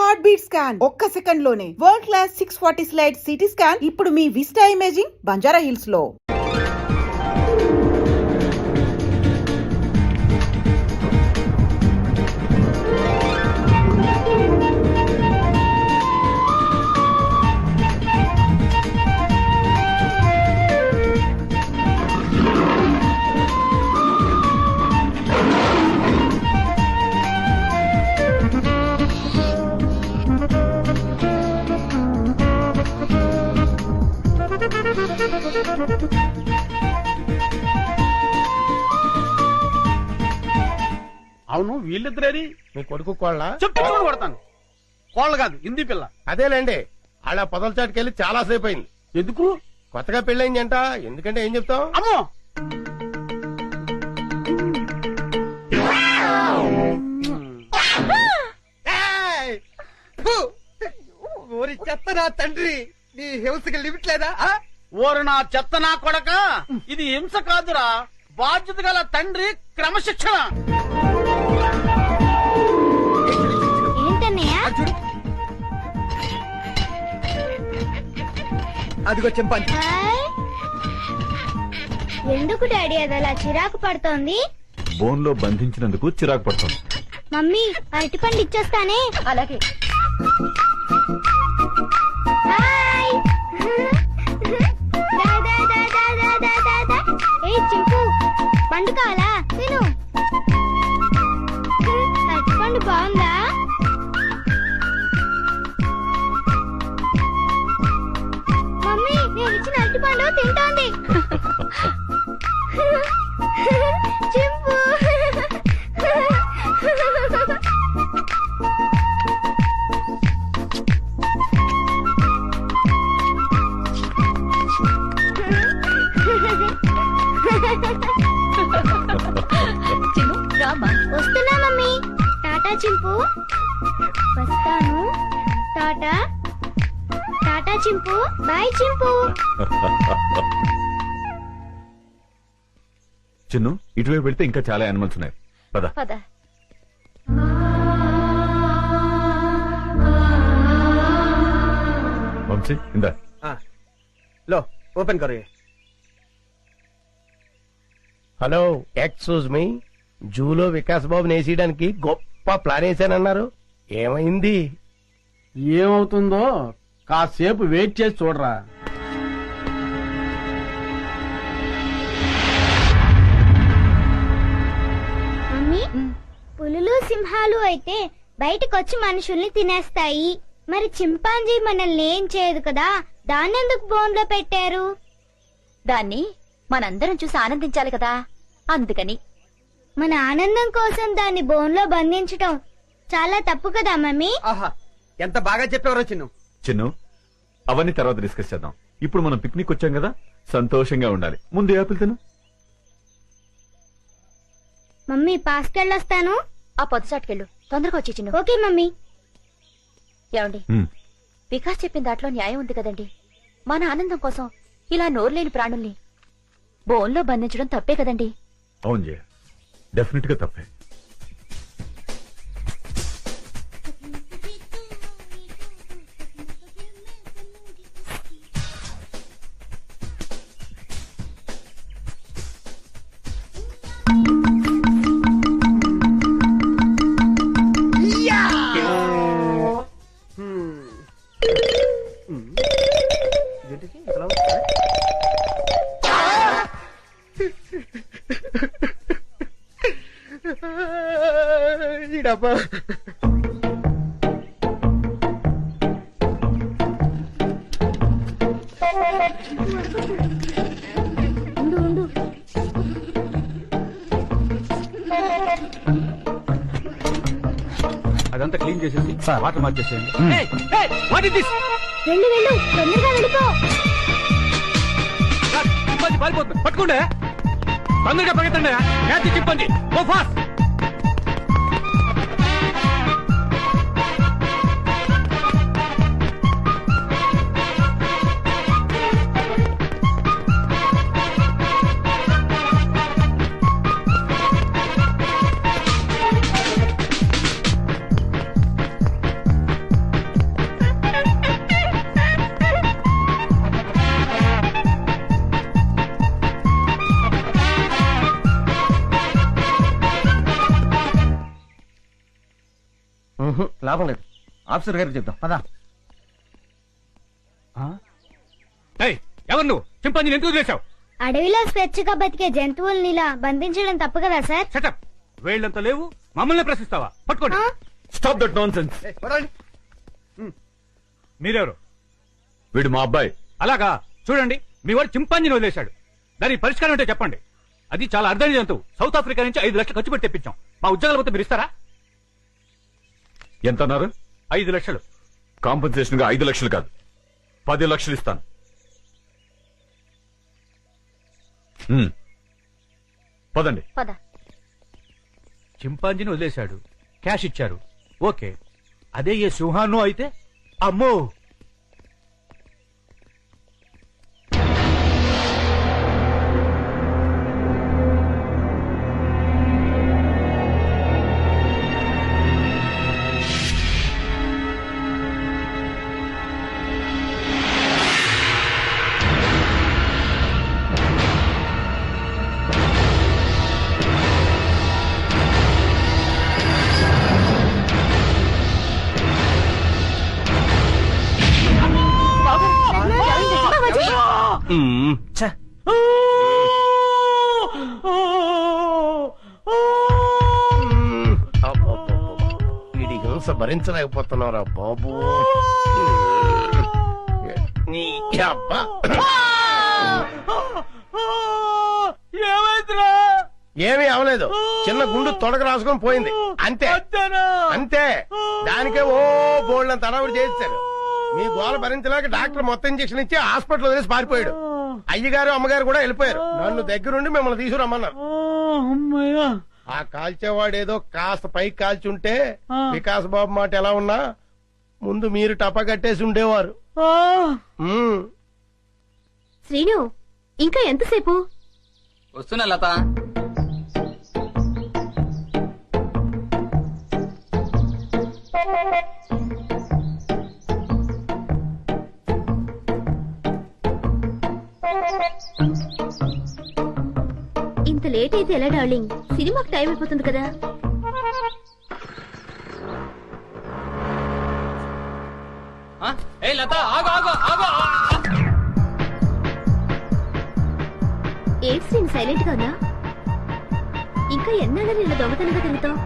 Heart beat scan ఒక్క second లోనే world class 640 slide CT scan ఇప్పుడు మీ విస్టా ఇమేజింగ్ బంజారా హిల్స్ లో. అవును వీళ్ళిద్దరేది మీ కొడుకు కోళ్ళ చెప్తూ కొడతాను. కోళ్ళ కాదు హిందీ పిల్ల. అదేలేండి అలా పొదల చాటుకెళ్ళి చాలా సేపు అయింది. ఎందుకు? కొత్తగా పెళ్ళైంది అంట. ఎందుకంటే ఏం చెప్తాం. అమ్మో ఊరి చెత్త నా తండ్రి, నీ హింసకి లిమిట్ లేదా? ఓరు నా చెత్త నా కొడక, ఇది హింస కాదురా, బాధ్యత గల తండ్రి క్రమశిక్షణ. అదిగో చింపాంజీ. ఎందుకు డాడీ అది అలా చిరాకు పడుతోంది? బోన్ లో బంధించినందుకు చిరాకు పడుతుంది. మమ్మీ అరటిపండు ఇచ్చేస్తానే. అలాగే. హాయ్. దా, దా, దా, దా, దా, దా, దా, దా. ఏయ్ చింపు, పండు కావాలా? తిను. అరటిపండు బాగుందా? మమ్మీ నేను ఇచ్చిన అరటిపండు తింటోంది. చింపు. చిన్ను రామా. వస్తున్నా మమ్మీ. టాటా చింపు. వస్తాను. టాటా. టాటా చింపు. బాయ్ చింపు. చిన్ను ఇటువైపు వెళ్తే ఇంకా చాలా యానిమల్స్ ఉన్నాయి. పద. పద. వంశీ ఇందా. లో ఓపెన్ కరో. Hello, excuse me. జూలో వికాస్ బాబు నేసేయడానికి గొప్ప ప్లాన్ వేసానన్నారు. ఏమైంది? ఏమవుతుందో కాసేపు వెయిట్ చేసి చూడరా. మమ్మీ పులులు సింహాలు అయితే బయటకొచ్చి మనుషుల్ని తినేస్తాయి. మరి చింపాంజీ మనల్ని ఏం చేయదు కదా, దాన్నెందుకు బోన్ లో పెట్టారు? దాన్ని మనందరం చూసి ఆనందించాలి కదా, అందుకని. మన ఆనందం కోసం దాన్ని బోన్ లో బంధించటం చాలా తప్పు కదా మమ్మీ. ఆహా, ఎంత బాగా చెప్పేవారో చిన్ను. చిన్ను అవన్నీ తర్వాత డిస్కస్ చేద్దాం. ఇప్పుడు మనం పిక్నిక్ వచ్చాం కదా, సంతోషంగా ఉండాలి. ముందు యాపిల్ తిను. మమ్మీ పాస్కెళ్ళొస్తాను. ఆ పొద్దుసాటుకెళ్ళు, తొందరగా వచ్చి చిన్ను. Okay mummy. ఏమండి, ఉమ్, వికాస్ చెప్పిన దాంట్లో న్యాయం ఉంది కదండి. మన ఆనందం కోసం ఇలా నోరులేని ప్రాణుల్ని బోన్లో బంధించడం తప్పే కదండి. అవును జయ, డెఫినెట్ గా తప్పే. ఈడబ్బా. ఉండు ఉండు. అదంతా క్లీన్ చేసేసి వాటర్ మార్చేసేయండి. వెళ్ళు వెళ్ళు, తొందరగా వెళ్ళిపో. పట్టుకుంటే తొందరగా పరిగెత్తండి. చెప్పండి. Go fast. లాభం లేదు, ఆఫీసర్ గారికి చెప్తాం పదా. ఎవరు నువ్వు? చింపాంజీని ఎందుకు వదిలేశావు? అడవిలో స్వేచ్ఛగా బతికే జంతువుల్ని ఇలా బంధించడం తప్పు కదా సార్? సెటప్. వేళ్లంతా లేవు, మమ్మల్ని ప్రశ్నిస్తావా? పట్టుకోండి. Stop that non sense. మీరెవరు? వీడు మా అబ్బాయి. అలాగా? చూడండి, మీ వాడు చింపాంజీని వదిలేశాడు. దానికి పరిష్కారం అంటే చెప్పండి. అది చాలా అర్థమైన జంతువు. సౌత్ ఆఫ్రికా నుంచి 5 లక్షలు ఖర్చు పెట్టి తెప్పించాం. మా ఉద్యోగాల పోతే మీరు ఇస్తారా? ఎంత అన్నారు? 5 లక్షలు. కాంపెన్సేషన్ గా 5 లక్షలు కాదు, 10 లక్షలు ఇస్తాను. పదండి. పద. చింపాంజీని వదిలేశాడు, క్యాష్ ఇచ్చారు, ఓకే. అదే ఏ సింహాన్నో అయితే అమ్మో. వీడి హింస భరించలేకపోతున్నారా బాబు. నీ అబ్బా. ఏమైందిరా? ఏమీ అవలేదు, చిన్న గుండు తొడక రాసుకొని పోయింది అంతే. అంతే, దానికే ఓ బోల్డ్ తడవుడు చేశారు. మీ గోల భరించలేక డాక్టర్ మొత్తం ఇంజక్షన్ ఇచ్చి హాస్పిటల్ వదిలేసి పారిపోయాడు. అయ్యగారు అమ్మగారు కూడా వెళ్ళిపోయారు. నన్ను దగ్గరుండి మిమ్మల్ని తీసుకురమ్మన్నారు. ఆ కాల్చేవాడేదో కాస్త పైకి కాల్చుంటే వికాస్ బాబు మాట ఎలా ఉన్నా ముందు మీరు టపా కట్టేసి ఉండేవారు. శ్రీను, ఇంకా ఎంతసేపు? వస్తున్నా లత. ఇంత లేట్ అయితే ఎలా డార్లింగ్? సినిమాకి టైం అయిపోతుంది కదా. లత ఆగు ఆగు ఆగు. ఏంటి శ్రీను సైలెంట్ గా ఉన్నా? ఇంకా ఎన్నాళ్ళని ఇలా దొంగతనంగా తిరుగుతావు?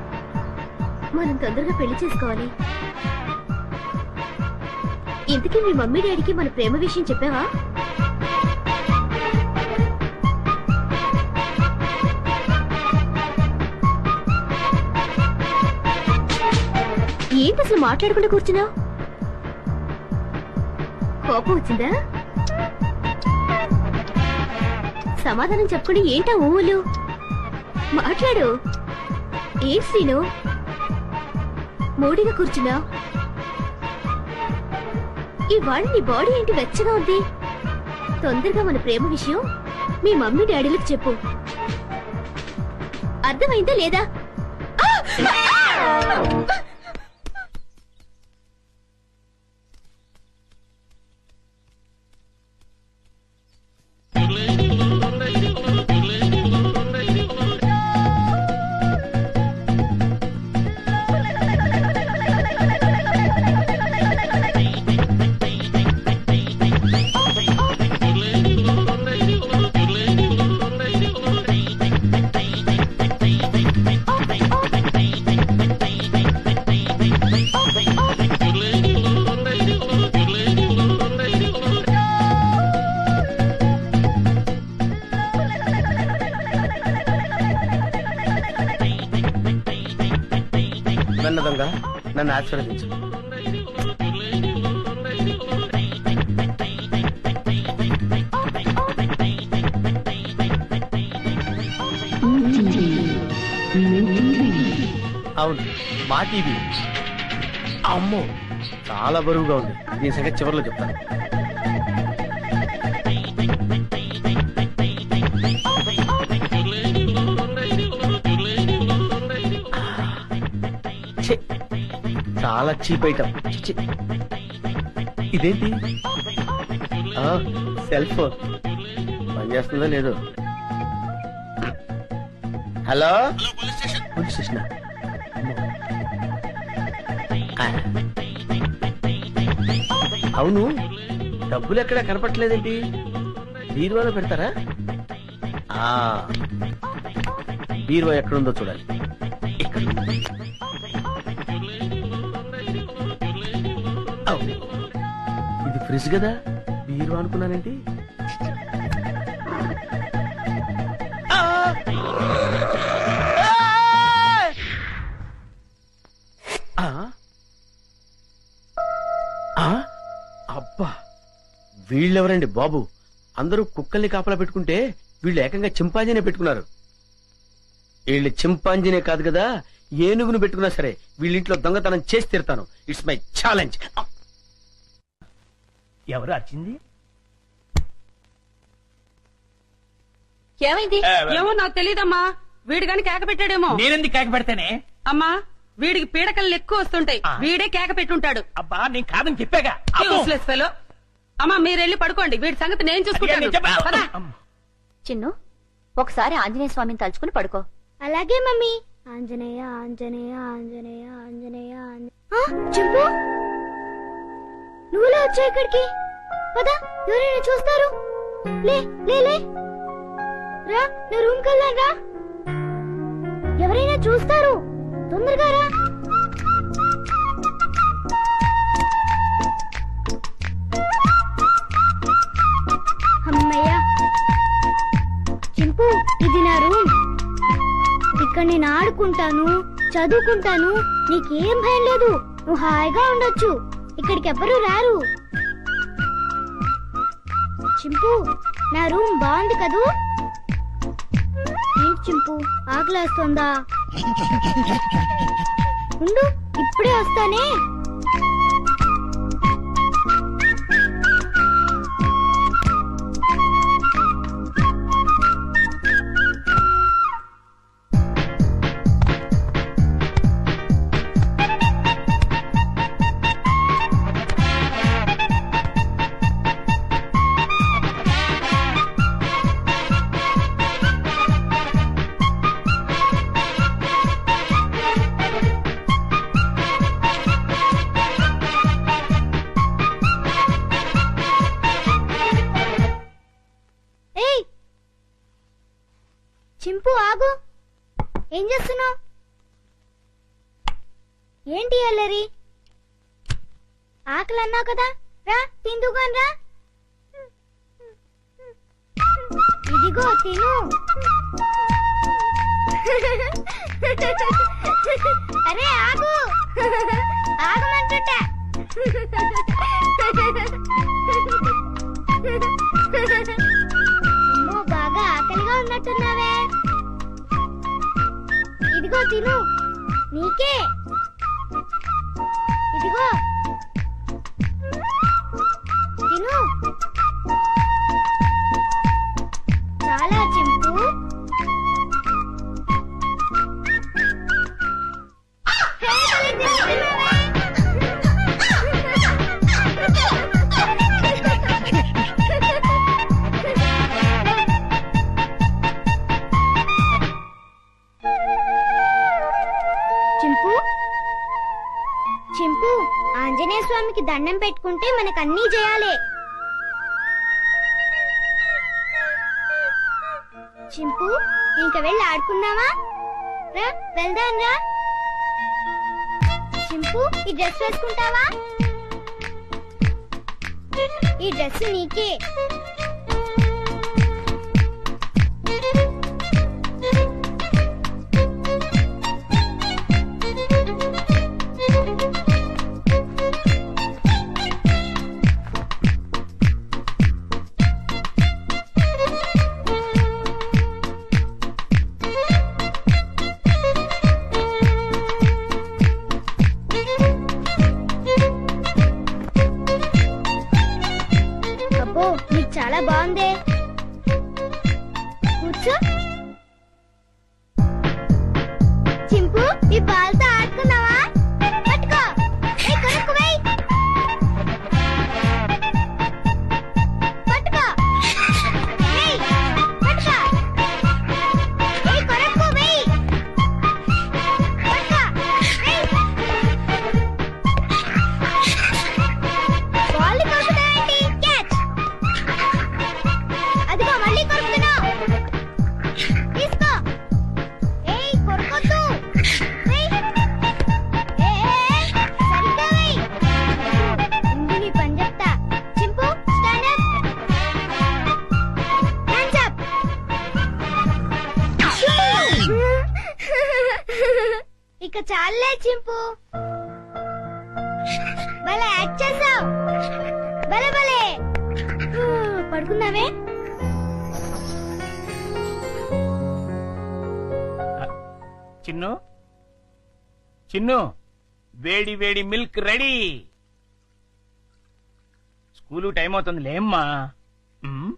మనం తొందరగా పెళ్లి చేసుకోవాలి. ఇంతకీ మీ మమ్మీ డాడీకి మన ప్రేమ విషయం చెప్పావా? ఏంటి అసలు మాట్లాడకుండా కూర్చున్నావు? కోపం వచ్చిందా? సమాధానం చెప్పకుండా ఏంటా ఊళ్ళు? మాట్లాడు. ఏంటి శ్రీను మూడిగా కూర్చున్నావు? ఇవాళ నీ బాడీ ఏంటి వెచ్చగా ఉంది? తొందరగా మన ప్రేమ విషయం మీ మమ్మీ డాడీలకు చెప్పు. అర్థమైందా లేదా? వెన్నదంగా నన్ను ఆశీర్వదించు. అవును, మా టీవీ. అమ్మో, చాలా బరువుగా ఉంది. దీని సంగతి చివరిలో చెప్తాను. చాలా చీప్ ఐటమ్. ఇదేంటి? సెల్ ఫోన్ పనిచేస్తుందో లేదో. Hello, police station. అవును, డబ్బులు ఎక్కడా కనపట్లేదేంటి? బీరువాలో పెడతారా? బీరువా ఎక్కడుందో చూడాలి. ఇక్కడ. ఇది ఫ్రిడ్జ్ కదా, బీరువా అనుకున్నానేంటి? అబ్బా, వీళ్ళెవరండి బాబు? అందరూ కుక్కల్ని కాపలా పెట్టుకుంటే వీళ్ళు ఏకంగా చింపాంజీనే పెట్టుకున్నారు. వీళ్ళు చింపాంజీనే కాదు కదా, ఏనుగును పెట్టుకున్నా సరే వీళ్ళింట్లో దొంగతనం చేసి తీరుతాను. It's my challenge. ఎవరు వచ్చింది? ఏమైంది? ఏమో నాకు తెలియదమ్మా. వీడు గాని కేక పెట్టాడేమో. నేనెందుకు కేక పెడతానే? అమ్మా, వీడికి పీడకలు ఎక్కువ వస్తుంటాయి. వీడే కేక పెట్టుంటాడు. అబ్బా నేను కాదని చెప్పాగా. Useless fellow. అమ్మా మీరెళ్ళి పడుకోండి, వీడి సంగతి నేను చూసుకుంటాను. పద. చిన్ను, ఒకసారి ఆంజనేయ స్వామిని తలుచుకుని పడుకో. అలాగే మమ్మీ. ఆంజనేయ ఆంజనేయ ఆంజనేయ ఆంజనేయ చింపు, నువ్వులే వచ్చా ఇక్కడికి. పద, ఎవరైనా చూస్తారు. లే లే లే రా, నా రూమ్ కెళ్ళాను రా. ఎవరైనా చూస్తారు, తొందరగా రా. అమ్మయ్యా. చింపు, ఇది నా రూమ్. ఇక్కడ నేను ఆడుకుంటాను, చదువుకుంటాను. నీకేం భయం లేదు, నువ్వు హాయిగా ఉండొచ్చు. ఇక్కడికి ఎవ్వరూ రారు. చింపు, నా రూమ్ బాగుంది కదూ? ఏంటి చింపు, ఆకలేస్తుందా? ఉండు, ఇప్పుడే వస్తానే. చింపు ఆగు, ఏం చేస్తున్నావు? ఏంటి అల్లరి? ఆకలి అన్నావు కదా, రా తిందుగాని రా. ఇదిగో తిను. అరే ఆగు, ఆగమంటుంటా. అమ్మో, బాగా ఆకలిగా ఉన్నట్టున్నావే. ఇదిగో తిను, నీకే. ఇదిగో తిను. చాలా చింపు. చింపు, చింపు, ఆంజనేయ స్వామికి దండం పెట్టుకుంటే మనకన్నీ చేయాలి. చింపు, ఇంక వెళ్ళి ఆడుకుందామా? రా వెళ్దాం రా. చింపు, ఈ డ్రెస్ వేసుకుంటావా? ఈ డ్రెస్ నీకే. అబ్బో, నీకు చాలా బాగుందే. కూర్చో. చింపు, ఈ బాల్తో ఆడుకున్నావా? పట్టుకో. ఏయ్, కొరకు వెయ్. పట్టుకో. ఏయ్, పట్టుకో. ఏయ్, కొరకు వెయ్. పట్టుకో. ఏయ్. చింపు భలే యాక్ట్ చేసావు భలే భలే పడుకుందామే చిన్ను చిన్ను వేడి వేడి మిల్క్ రెడీ స్కూలు టైం అవుతుంది లేమ్మా ఉమ్.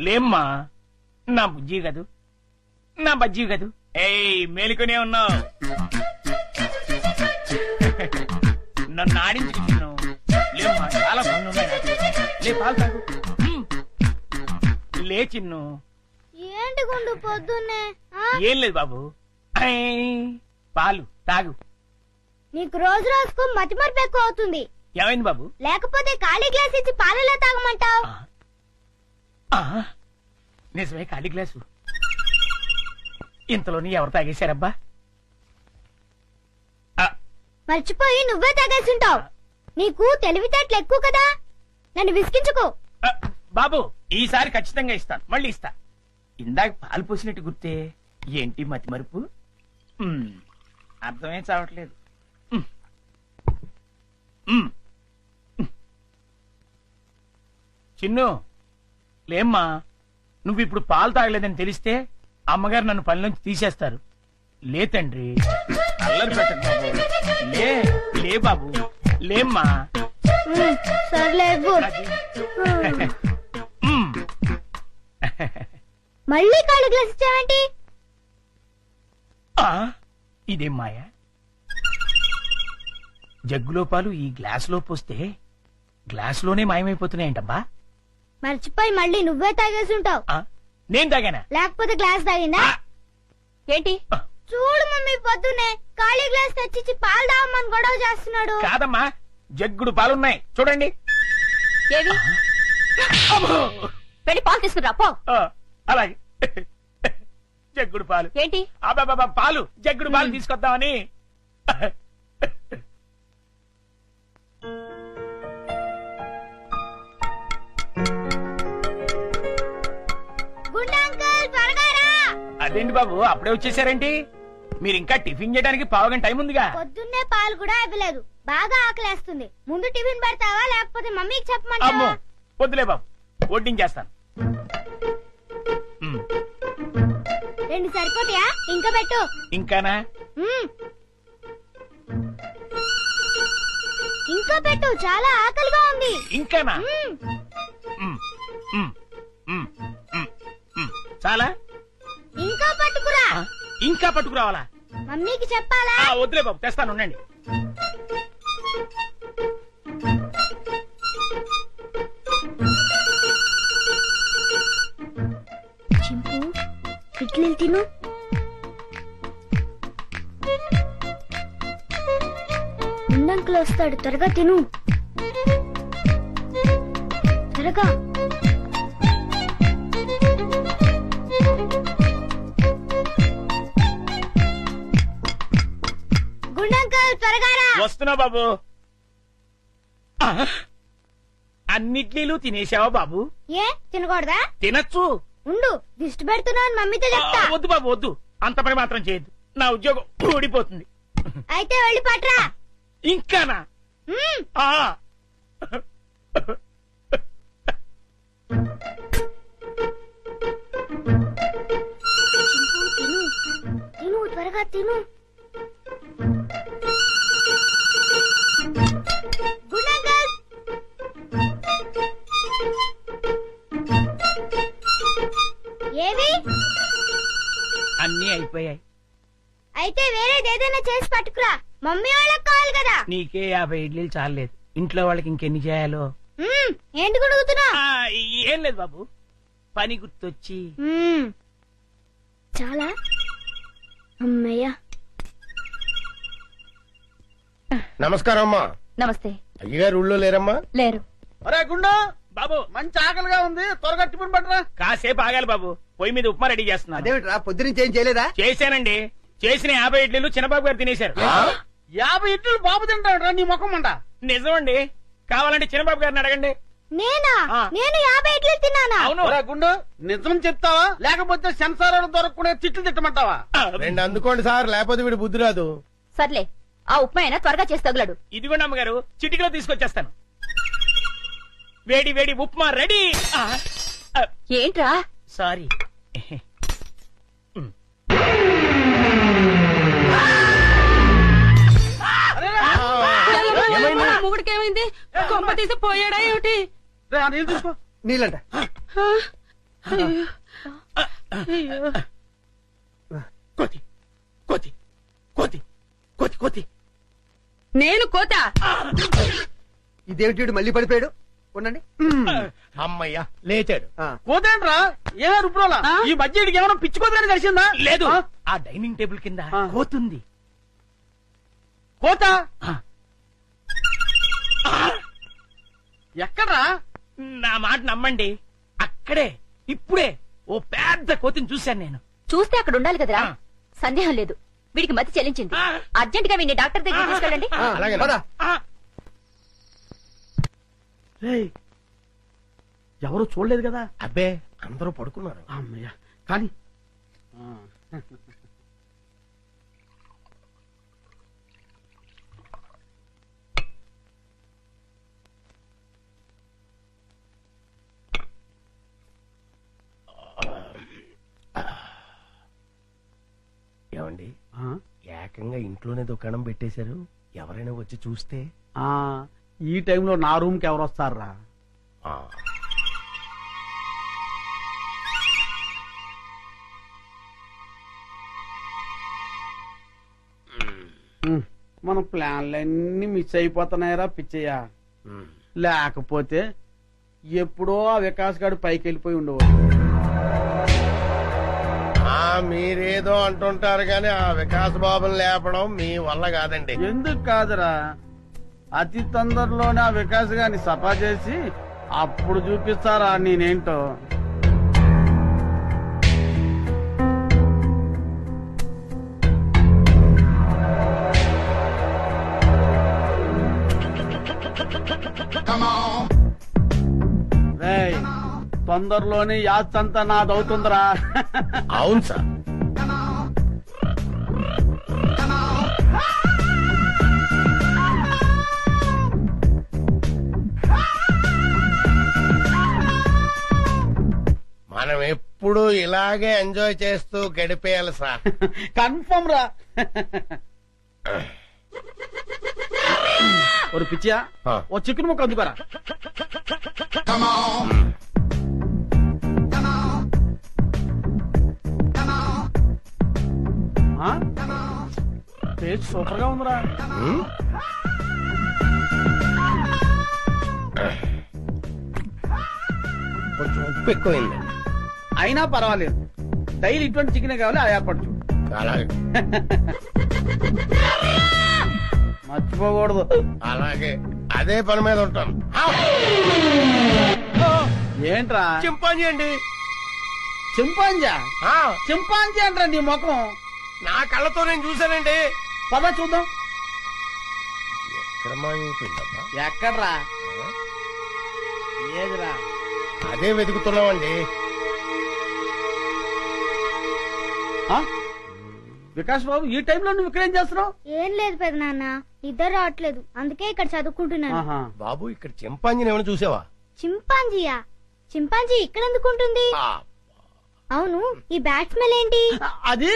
లేమ్మా నా బుజ్జి కదూ నా బజ్జీ కదూ ఏయ్ మేలుకునే ఉన్నావు నన్ను ఆడించుకు చిన్ను లేమ్మా చాలా పనులు ఉన్నాయి నాకు. లే పాలు తాగు ఉమ్. లే చిన్ను ఏంటి గుండు పొద్దున్నే ఏం లేదు బాబు ఐ, పాలు తాగు నీకు రోజు రోజుకు మతిమరుపు ఎక్కువ అవుతుంది ఏమైంది బాబు లేకపోతే ఖాళీ గ్లాస్ ఇచ్చి పాలలో తాగమంటావు ఆ, నిజమే ఖాళీ గ్లాసు ఇంతలోని ఎవరు తాగేశారబ్బా ఆ, మర్చిపోయి నువ్వే తాగేసింటావు నీకు తెలివితేటలు ఎక్కువ కదా నన్ను విసిగించుకో ఆ, బాబు ఈసారి ఖచ్చితంగా ఇస్తాను మళ్ళీ ఇస్తా ఇందాక పాలు పోసినట్టు గుర్తే ఏంటి మతి మరుపు ఉమ్, అర్థమే చావట్లేదు ఉమ్. ఉమ్. చిన్ను లేమ్మా నువ్వు ఇప్పుడు పాలు తాగలేదని తెలిస్తే అమ్మగారు నన్ను పని నుంచి తీసేస్తారు లే తండ్రి అల్లరి పెట్టకు బాబు లే లే బాబు లేమ్మా సర్లే అది. ఉమ్. మళ్ళీ ఖాళీ గ్లాస్ ఇచ్చావేంటి ఆ, ఇదేం మాయ జగ్గులో పాలు ఈ గ్లాసులో పోస్తే గ్లాసులోనే మాయమైపోతున్నాయంటబ్బా మర్చిపోయి మళ్ళీ నువ్వే తాగేసి ఉంటావు ఆ, నేను తాగానా లేకపోతే గ్లాస్ తాగిందా ఏంటి చూడు మమ్మీ పొద్దునే ఖాళీ గ్లాస్ తెచ్చిచ్చి పాలు తాగమని గొడవ చేస్తున్నాడు కాదమ్మా జగ్గుడు పాలున్నాయి చూడండి ఏవి వెళ్ళి పాలు తీసుకురా పో ఆ, అలాగే జగ్గుడు పాలు ఏంటి అబ్బబ్బబ్బ, పాలు జగ్గుడు పాలు తీసుకొద్దామని గుండా అంకుల్ త్వరగా రా అదేంటి బాబు అప్పుడే వచ్చేసారేంటి మీరు ఇంకా టిఫిన్ చేయడానికి పావుగంట టైం ఉందిగా పొద్దున్నే పాలు కూడా ఇవ్వలేదు బాగా ఆకలేస్తుంది ముందు టిఫిన్ పెడతావా లేకపోతే మమ్మీకి అమ్మో చెప్పమంటావా వద్దులే బాబు వడ్డించేస్తాను ఉమ్, రెండు సరిపోతాయా ఇంకా పెట్టు ఇంకానా మ్మ్. ఇంకా పెట్టు చాలా ఆకలిగా ఉంది ఇంకానా మ్మ్. ఉమ్, ఉమ్, ఉమ్, ఉమ్, ఉమ్. చాలా ఇంకా పట్టుకురా ఆ, ఇంకా పట్టుకురావాలా మమ్మీకి చెప్పాలా ఆ, వద్దులే బాబు తెస్తాను ఉండండి చింపు ఇడ్లీలు తిను ఉండంకులు వస్తాడు త్వరగా తిను త్వరగా గుండంకుల్ త్వరగా రా వస్తున్నా బాబు ఆ, అన్నిట్లీలు తినేసావా బాబు ఏ తినకూడదా తినచ్చు ఉండు దిష్టి పెడుతున్నావు మమ్మీతో ఆ, చెప్తా వద్దు బాబు వద్దు అంత పని మాత్రం చేయొద్దు నా ఉద్యోగం ఊడిపోతుంది అయితే వెళ్ళి పట్రా ఇంకానా మ్మ్. ఆ చింపు, తిను తిను త్వరగా తిను గుండంకుల్ ఏవి అన్నీ అయిపోయాయి అయితే వేరేదేదైనా చేసి పట్టుకురా మమ్మీ వాళ్ళకి కావాలి కదా నీకే 50 ఇడ్లీలు చాలేదు ఇంట్లో వాళ్ళకి ఇంకెన్ని చేయాలో మ్మ్. ఏంటి కొడుకుతున్నా ఆ, ఏం లేదు బాబు పని గుర్తొచ్చి చాలా అమ్మయ్యా నమస్కారం అమ్మా నమస్తే అయ్యగారు ఊళ్ళో లేరమ్మా లేరు అరే గుండు బాబు మంచి ఆకలిగా ఉంది త్వరగా టిఫిన్ పట్టరా కాసేపు ఆగాలి బాబు పొయ్యి మీద ఉప్మా రెడీ చేస్తున్నా అదేమిట్రా పొద్దునుంచి ఏం చేయలేదా చేశానండి చేసిన 50 ఇడ్లీలు చిన్నబాబు గారు తినేశారు 50 ఇడ్లీలు బాబు తింటాడు నీ ముఖం అంట నిజమండి కావాలంటే చిన్నబాబు గారిని అడగండి నేనా ఆ. నేను 50 ఇడ్లీ తిన్నానా? అవును గుండు నిజం చెప్తావా లేకపోతే సెన్సార్ దొరకకుండా తిట్లు తిట్టమంటావా? రెండు అందుకోండి సార్, లేకపోతే వీడు బుద్ధి రాదు. సర్లే ఆ ఉప్మా అయినా త్వరగా చేసి తగులాడు. ఇదిగోండి అమ్మగారు, చిటికలో తీసుకొచ్చేస్తాను. వేడి వేడి ఉప్మా రెడీ. ఏంట్రా? సారీ. మొగుడికి ఏమైంది? కొంప తీసి పోయాడా ఏమిటి? చూసుకో నీళ్ళంట. కోతి కోతి కోతి కోతి కోతి. నేను కోత. ఇదేమిటి మళ్ళీ పడిపోయాడు? ఉండండి. అమ్మయ్యా లేచాడు. పోతేంట్రా ఏ రుబ్రోలా ఈ మధ్య ఏమైనా పిచ్చుకోదని కలిసిందా? లేదు, ఆ డైనింగ్ టేబుల్ కింద కోతుంది. కోత ఆ. ఎక్కడ్రా? నా మాట నమ్మండి, అక్కడే ఇప్పుడే ఓ పెద్ద కోతిని చూశాను నేను. చూస్తే అక్కడ ఉండాలి కదరా. ఆ. సందేహం లేదు, వీడికి మతి చెల్లించింది. ఆ. అర్జెంట్ గా వీడిని డాక్టర్ దగ్గర తీసుకెళ్ళండి. అలాగే పద. ఆ, ఎవరు చూడలేదు కదా? అబ్బే అందరూ పడుకున్నారు. అమ్మయ్యా కానీ ఏమండి, ఏకంగా ఇంట్లోనే దుకాణం పెట్టేశారు. ఎవరైనా వచ్చి చూస్తే? ఈ టైంలో నా రూమ్ కి ఎవరు వస్తారా? ఆ. మన ప్లాన్లన్నీ మిస్ అయిపోతున్నాయరా పిచ్చయ్యా. లేకపోతే ఎప్పుడో ఆ వికాస్ గారు పైకి వెళ్ళిపోయి ఉండేవాడు. మీరేదో అంటుంటారు కానీ ఆ వికాస్ బాబుని లేపడం మీ వల్ల కాదండి. ఎందుకు కాదురా, అతి తొందరలోనే ఆ వికాస్ గారిని సఫా చేసి అప్పుడు చూపిస్తారా నేనేంటో. రేయ్, తొందరలోనే యాత్రంతా నాదవుతుందిరా. అవును సార్. మనం ఎప్పుడు ఇలాగే ఎంజాయ్ చేస్తూ గడిపేయాలి సార్. కన్ఫర్మ్ రా. ఒక పిచ్చియా ఓ చికెన్ ముక్క అందుకోరా. టేస్ట్ సూపర్ గా ఉందిరా. కొంచెం ఉప్పు ఎక్కువైంది. అయినా పర్వాలేదు, డైలీ ఇటువంటి చికెన్ కావాలి. ఆ ఏర్పాటు చూడు. అలాగే మర్చిపోకూడదు. అలాగే అదే పని మీద ఉంటాను. ఏంట్రా? చింపాంజీ అండి. చింపాంజా? ఆ, చింపాంజీ అంటారా నీ ముఖం? నా కళ్ళతో నేను చూశానండి. పద చూద్దాం. ఎక్కడ మాయమైపోయిందబ్బా? ఎక్కడ్రా? ఏదిరా? అదే వెతుకుతున్నామండి. వికాస్ బాబు, ఈ టైంలో నువ్వు ఇక్కడేం చేస్తున్నావు? ఏం లేదు పెదనాన్న, ఇద్దరు రావట్లేదు, అందుకే ఇక్కడ చదువుకుంటున్నాను. బాబు, ఇక్కడ చింపాంజీని ఏమైనా చూసావా? చింపాంజీయా? చింపాంజీ ఇక్కడ ఎందుకుంటుంది? అవును, ఈ బ్యాట్ స్మెల్ ఏంటి? అది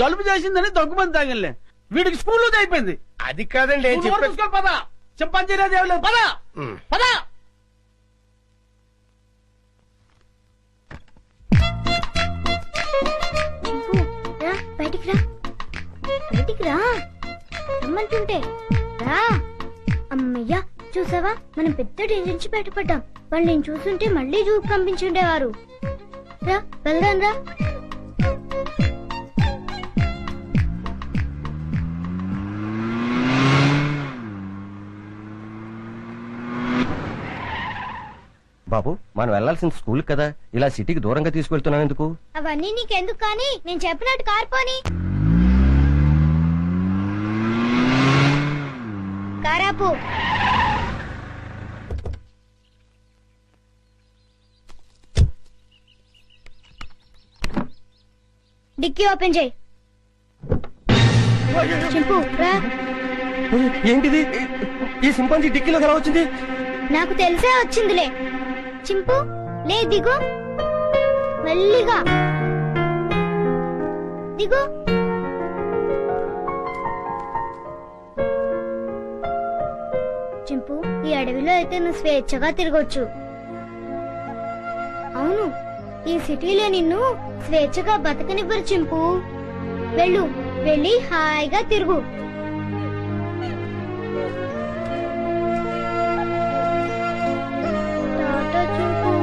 జలుబు చేసిందని దగ్గుమంది తాగిలే. వీడికి స్కూల్లో అయిపోయింది. అది కాదండి పద. చింపాంజీ లేదు ఏం లేదు. పద పద. రా, బయటికి రా, బయటికి రా రమ్మంటుంటే రా. అమ్మయ్యా, చూసావా, మనం పెద్ద డేంజర్ నుంచి బయటపడ్డాం. వాళ్ళు నేను చూస్తుంటే మళ్ళీ జూకు పంపించుండేవారు. రా, వెళ్దాం రా. బాబు, మనం వెళ్లాల్సిన స్కూల్ కదా, ఇలా సిటీకి దూరంగా తీసుకెళ్తున్నాం ఎందుకు? అవన్నీ నీకెందుకు కానీ, నేను చెప్పినట్టు కార్పోని. కారాపు. డిక్కీ ఓపెన్ చేయి. చింపు రా. ఏంటిది? ఈ సింపాంజీ డిక్కీలోకి ఎలా వచ్చింది? నాకు తెలిసే వచ్చిందిలే. చింపు లే, దిగు. మెల్లిగా దిగు. చింపు, ఈ అడవిలో అయితే నువ్వు స్వేచ్ఛగా తిరగొచ్చు. అవును, ఈ సిటీలో నిన్ను స్వేచ్ఛగా బతకనివ్వరు చింపు. వెళ్ళు, వెళ్ళి హాయిగా తిరుగు. టాటా చింపు.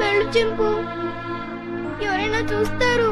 వెళ్ళు చింపు, ఎవరైనా చూస్తారు.